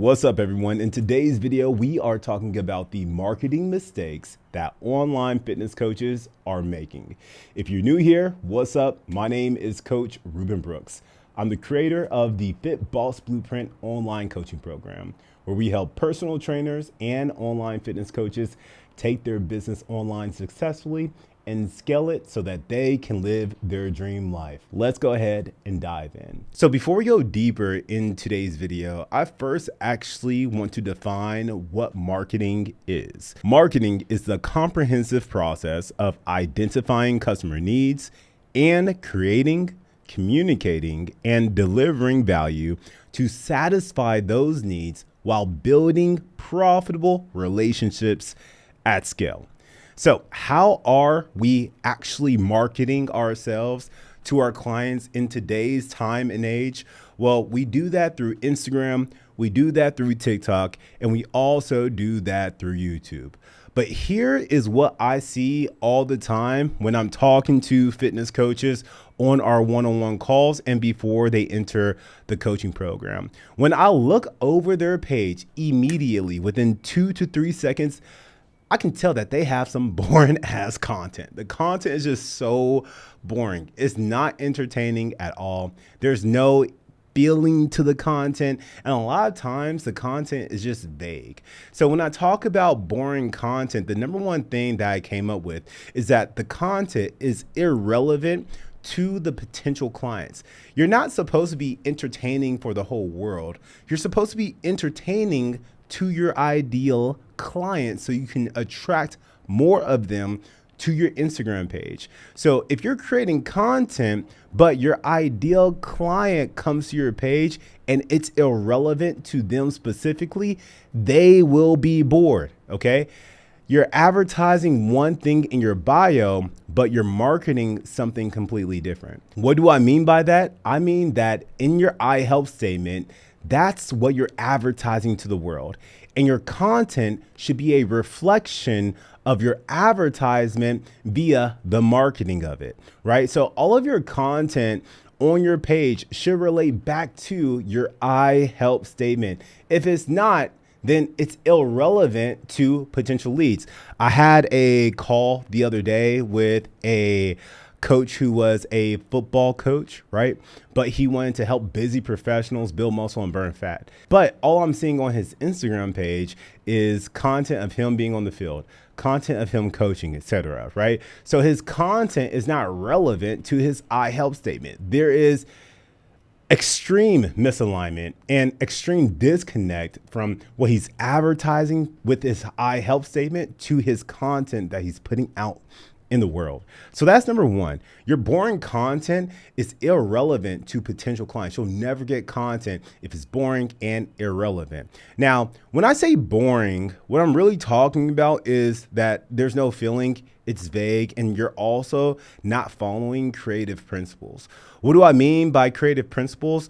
What's up, everyone? In today's video, we are talking about the marketing mistakes that online fitness coaches are making. If you're new here, what's up? My name is Coach Ruben Brooks. I'm the creator of the Fit Boss Blueprint online coaching program, where we help personal trainers and online fitness coaches take their business online successfully and scale it so that they can live their dream life. Let's go ahead and dive in. So before we go deeper in today's video, I first actually want to define what marketing is. Marketing is the comprehensive process of identifying customer needs and creating, communicating, and delivering value to satisfy those needs while building profitable relationships at scale. So how are we actually marketing ourselves to our clients in today's time and age? Well, we do that through Instagram, we do that through TikTok, and we also do that through YouTube. But here is what I see all the time when I'm talking to fitness coaches on our one-on-one calls and before they enter the coaching program. When I look over their page immediately, within 2 to 3 seconds, I can tell that they have some boring ass content. The content is just so boring. It's not entertaining at all. There's no feeling to the content. And a lot of times the content is just vague. So when I talk about boring content, the number one thing that I came up with is that the content is irrelevant to the potential clients. You're not supposed to be entertaining for the whole world. You're supposed to be entertaining to your ideal clients so you can attract more of them to your Instagram page. So if you're creating content, but your ideal client comes to your page and it's irrelevant to them specifically, they will be bored, okay? You're advertising one thing in your bio, but you're marketing something completely different. What do I mean by that? I mean that in your I help statement, that's what you're advertising to the world. And your content should be a reflection of your advertisement via the marketing of it, right? So all of your content on your page should relate back to your I help statement. If it's not, then it's irrelevant to potential leads. I had a call the other day with a coach who was a football coach, right? But he wanted to help busy professionals build muscle and burn fat. But all I'm seeing on his Instagram page is content of him being on the field, content of him coaching, etc., right? So his content is not relevant to his I help statement. There is extreme misalignment and extreme disconnect from what he's advertising with his I help statement to his content that he's putting out in the world. So that's number one. Your boring content is irrelevant to potential clients. You'll never get content if it's boring and irrelevant. Now, when I say boring, what I'm really talking about is that there's no feeling, it's vague, and you're also not following creative principles. What do I mean by creative principles?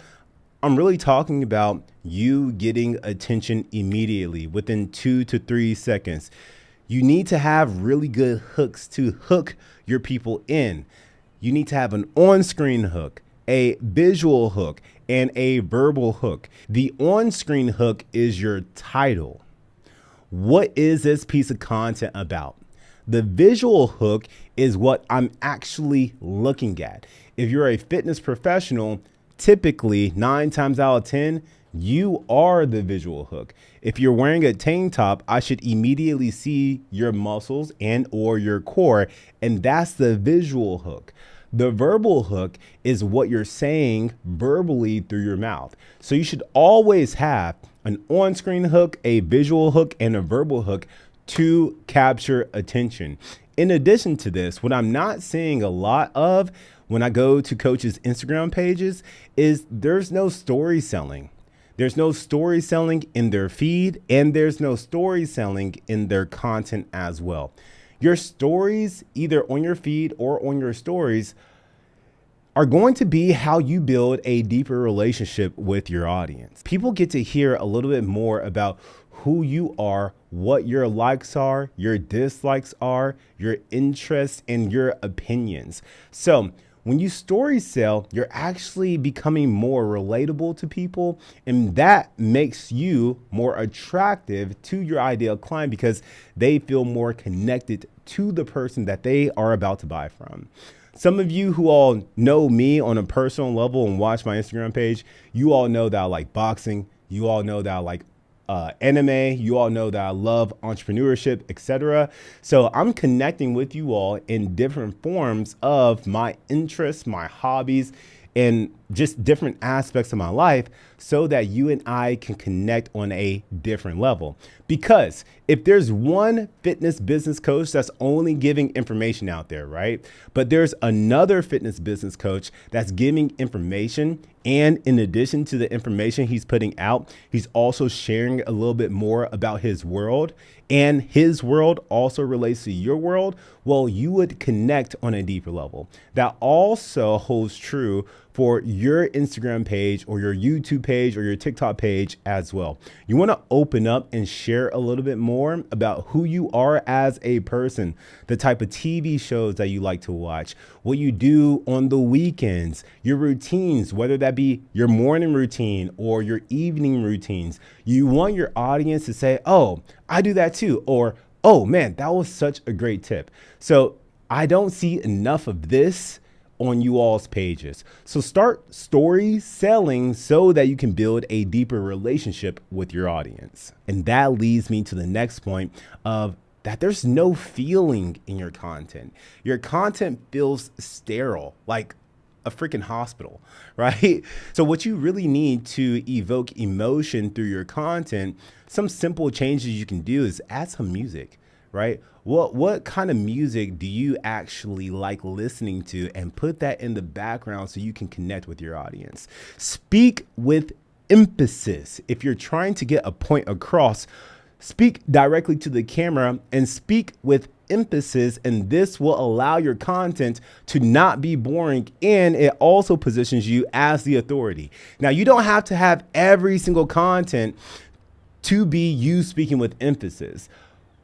I'm really talking about you getting attention immediately within 2 to 3 seconds. You need to have really good hooks to hook your people in. You need to have an on-screen hook, a visual hook, and a verbal hook. The on-screen hook is your title. What is this piece of content about? The visual hook is what I'm actually looking at. If you're a fitness professional, typically 9 times out of 10, you are the visual hook. If you're wearing a tank top, I should immediately see your muscles and or your core, and that's the visual hook. The verbal hook is what you're saying verbally through your mouth. So you should always have an on-screen hook, a visual hook, and a verbal hook to capture attention. In addition to this, what I'm not seeing a lot of when I go to coaches' Instagram pages is there's no story selling. There's no story selling in their feed, and there's no story selling in their content as well. Your stories, either on your feed or on your stories, are going to be how you build a deeper relationship with your audience. People get to hear a little bit more about who you are, what your likes are, your dislikes are, your interests, and your opinions. So When you story sell, you're actually becoming more relatable to people, and that makes you more attractive to your ideal client because they feel more connected to the person that they are about to buy from. Some of you who all know me on a personal level and watch my Instagram page, you all know that I like boxing. You all know that I like anime. You all know that I love entrepreneurship, etc. So I'm connecting with you all in different forms of my interests, my hobbies, and just different aspects of my life so that you and I can connect on a different level. Because if there's one fitness business coach that's only giving information out there, right? But there's another fitness business coach that's giving information. And in addition to the information he's putting out, he's also sharing a little bit more about his world. And his world also relates to your world. Well, you would connect on a deeper level. That also holds true for your Instagram page or your YouTube page or your TikTok page as well. You want to open up and share a little bit more about who you are as a person, the type of TV shows that you like to watch, what you do on the weekends, your routines, whether that be your morning routine or your evening routines. You want your audience to say, oh, I do that too, or, oh man, that was such a great tip. So I don't see enough of this on you all's pages. So start story selling so that you can build a deeper relationship with your audience. And that leads me to the next point of that there's no feeling in your content. Your content feels sterile, like a freaking hospital, right? So what you really need to evoke emotion through your content, some simple changes you can do is add some music, right? What kind of music do you actually like listening to, and put that in the background so you can connect with your audience. Speak with emphasis. If you're trying to get a point across, speak directly to the camera and speak with emphasis, and this will allow your content to not be boring, and it also positions you as the authority. Now, you don't have to have every single content to be you speaking with emphasis.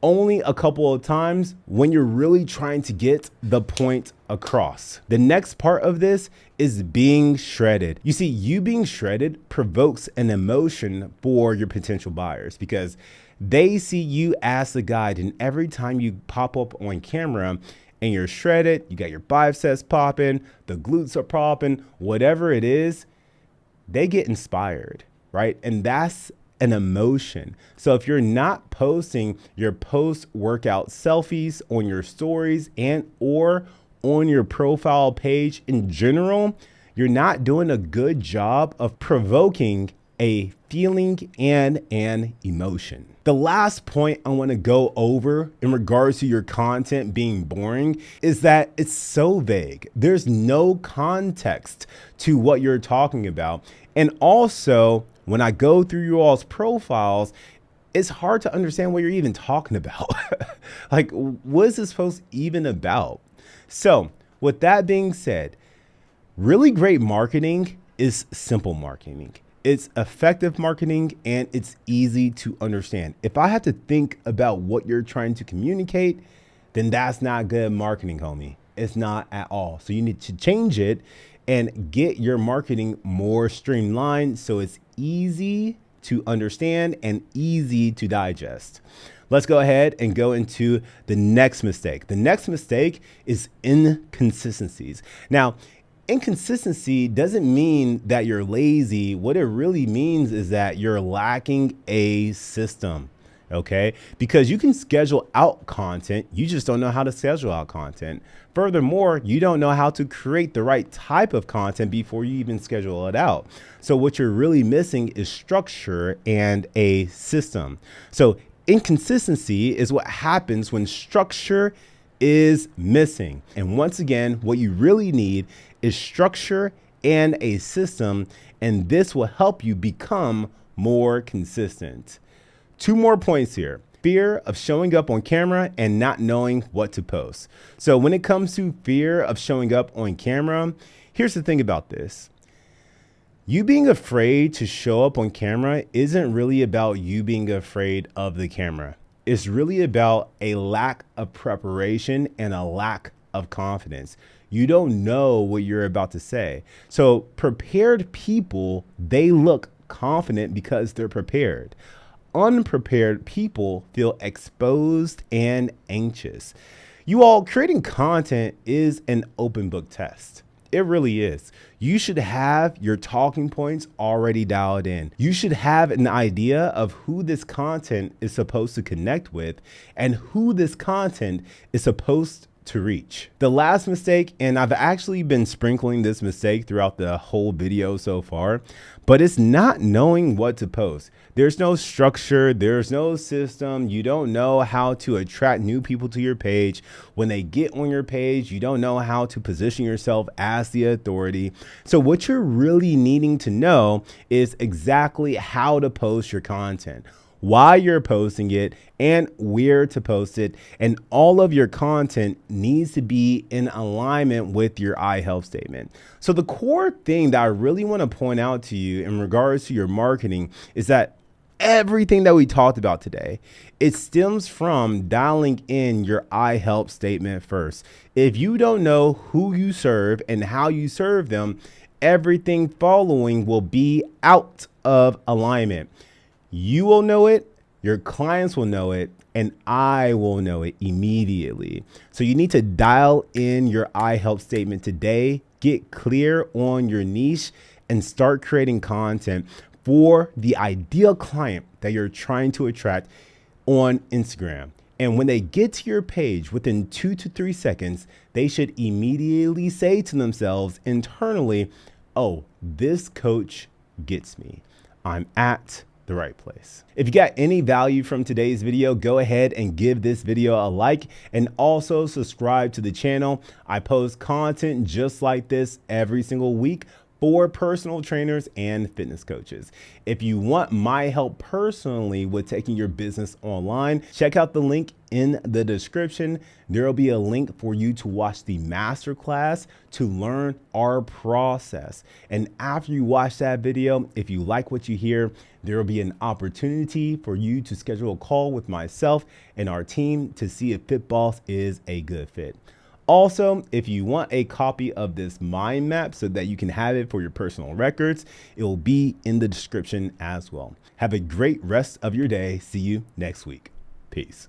Only a couple of times when you're really trying to get the point across. The next part of this is being shredded. You see, you being shredded provokes an emotion for your potential buyers because they see you as the guide, and every time you pop up on camera and you're shredded, you got your biceps popping, the glutes are popping, whatever it is, they get inspired, right? And that's an emotion. So if you're not posting your post-workout selfies on your stories and or on your profile page in general, you're not doing a good job of provoking a feeling and an emotion. The last point I want to go over in regards to your content being boring is that it's so vague. There's no context to what you're talking about. And also, when I go through you all's profiles, it's hard to understand what you're even talking about. Like, what is this post even about? So with that being said, really great marketing is simple marketing. It's effective marketing and it's easy to understand. If I had to think about what you're trying to communicate, then that's not good marketing, homie. It's not at all. So you need to change it and get your marketing more streamlined so it's easy to understand and easy to digest. Let's go ahead and go into the next mistake. The next mistake is inconsistencies. Now, inconsistency doesn't mean that you're lazy. What it really means is that you're lacking a system. Okay, because you can schedule out content, you just don't know how to schedule out content. Furthermore, you don't know how to create the right type of content before you even schedule it out. So what you're really missing is structure and a system. So inconsistency is what happens when structure is missing. And once again, what you really need is structure and a system, and this will help you become more consistent. 2 more points here. Fear of showing up on camera and not knowing what to post. So when it comes to fear of showing up on camera, here's the thing about this. You being afraid to show up on camera isn't really about you being afraid of the camera. It's really about a lack of preparation and a lack of confidence. You don't know what you're about to say. So prepared people, they look confident because they're prepared. Unprepared people feel exposed and anxious. You all, creating content is an open book test. It really is. You should have your talking points already dialed in. You should have an idea of who this content is supposed to connect with and who this content is supposed to reach. The last mistake, and I've actually been sprinkling this mistake throughout the whole video so far, but it's not knowing what to post. There's no structure, there's no system. You don't know how to attract new people to your page. When they get on your page, you don't know how to position yourself as the authority. So what you're really needing to know is exactly how to post your content, why you're posting it, and where to post it. And all of your content needs to be in alignment with your I help statement. So the core thing that I really want to point out to you in regards to your marketing is that everything that we talked about today, it stems from dialing in your I help statement first. If you don't know who you serve and how you serve them, everything following will be out of alignment. You will know it, your clients will know it, and I will know it immediately. So you need to dial in your I help statement today, get clear on your niche, and start creating content for the ideal client that you're trying to attract on Instagram. And when they get to your page within 2 to 3 seconds, they should immediately say to themselves internally, oh, this coach gets me. I'm at the right place. If you got any value from today's video, go ahead and give this video a like and also subscribe to the channel. I post content just like this every single week for personal trainers and fitness coaches. If you want my help personally with taking your business online, check out the link in the description. There will be a link for you to watch the masterclass to learn our process. And after you watch that video, if you like what you hear, there will be an opportunity for you to schedule a call with myself and our team to see if FitBoss is a good fit. Also, if you want a copy of this mind map so that you can have it for your personal records, it will be in the description as well. Have a great rest of your day. See you next week. Peace.